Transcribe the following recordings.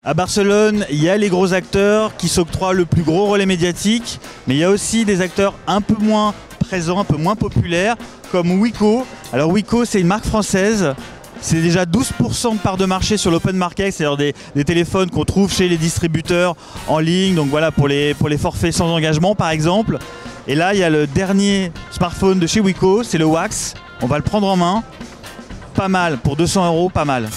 À Barcelone, il y a les gros acteurs qui s'octroient le plus gros relais médiatique, mais il y a aussi des acteurs un peu moins présents, un peu moins populaires, comme Wiko. Alors Wiko, c'est une marque française. C'est déjà 12% de part de marché sur l'open market, c'est-à-dire des téléphones qu'on trouve chez les distributeurs en ligne, donc voilà, pour les forfaits sans engagement par exemple. Et là, il y a le dernier smartphone de chez Wiko, c'est le Wax. On va le prendre en main. Pas mal, pour 200 €, pas mal.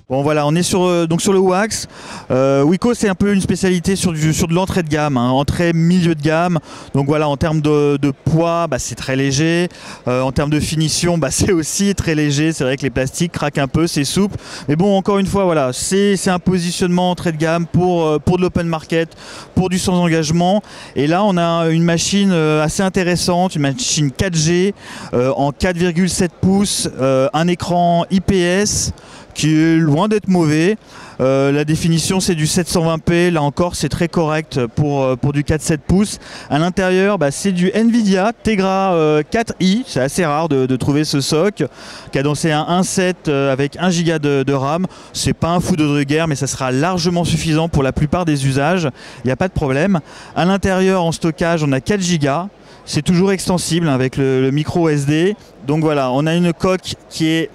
Bon voilà, on est donc sur le Wax. Wiko, c'est un peu une spécialité sur de l'entrée de gamme, hein, entrée milieu de gamme. Donc voilà, en termes de poids, c'est très léger. En termes de finition, c'est aussi très léger. C'est vrai que les plastiques craquent un peu, c'est souple. Mais bon, encore une fois, voilà, c'est un positionnement entrée de gamme pour de l'open market, pour du sans engagement. Et là, on a une machine assez intéressante, une machine 4G en 4,7 pouces, un écran IPS qui est loin d'être mauvais. La définition c'est du 720p, là encore c'est très correct pour du 4,7 pouces. À l'intérieur c'est du Nvidia Tegra 4i, c'est assez rare de trouver ce SoC, cadencé à 1,7 avec 1 Go de RAM. C'est pas un fou de guerre, mais ça sera largement suffisant pour la plupart des usages, il n'y a pas de problème. À l'intérieur en stockage on a 4 Go. C'est toujours extensible avec le micro SD. Donc voilà, on a une coque qui est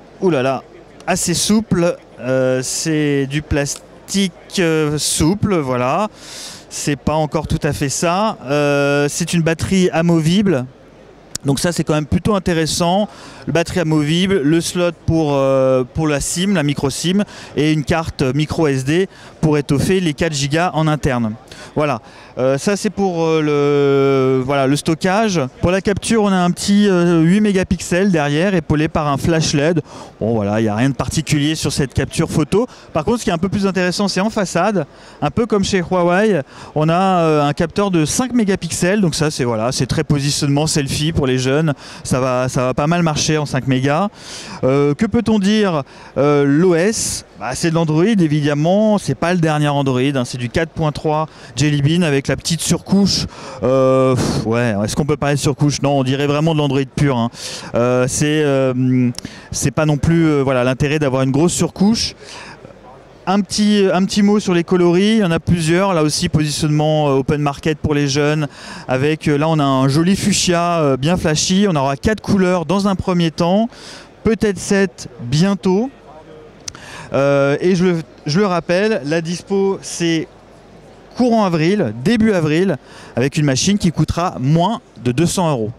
assez souple, c'est du plastique souple, voilà. C'est pas encore tout à fait ça. C'est une batterie amovible. Donc ça c'est quand même plutôt intéressant. Le batterie amovible, le slot pour la SIM, la micro SIM, et une carte micro SD pour étoffer les 4 Go en interne. Voilà, ça c'est pour le stockage. Pour la capture, on a un petit 8 mégapixels derrière, épaulé par un flash LED. Bon voilà, il n'y a rien de particulier sur cette capture photo. Par contre, ce qui est un peu plus intéressant, c'est en façade. Un peu comme chez Huawei, on a un capteur de 5 mégapixels. Donc ça, c'est très positionnement selfie pour les jeunes. Ça va pas mal marcher en 5 mégas. Que peut-on dire? L'OS, c'est de l'Android évidemment, c'est pas le dernier Android, hein, c'est du 4.3 Jelly Bean avec la petite surcouche. Ouais, est-ce qu'on peut parler de surcouche? Non, on dirait vraiment de l'Android pur, hein. C'est pas non plus l'intérêt d'avoir une grosse surcouche. Un petit mot sur les coloris, il y en a plusieurs, là aussi positionnement open market pour les jeunes, avec là on a un joli fuchsia bien flashy, on aura 4 couleurs dans un premier temps, peut-être 7 bientôt. Et je le rappelle, la dispo c'est courant avril, début avril, avec une machine qui coûtera moins de 200 €.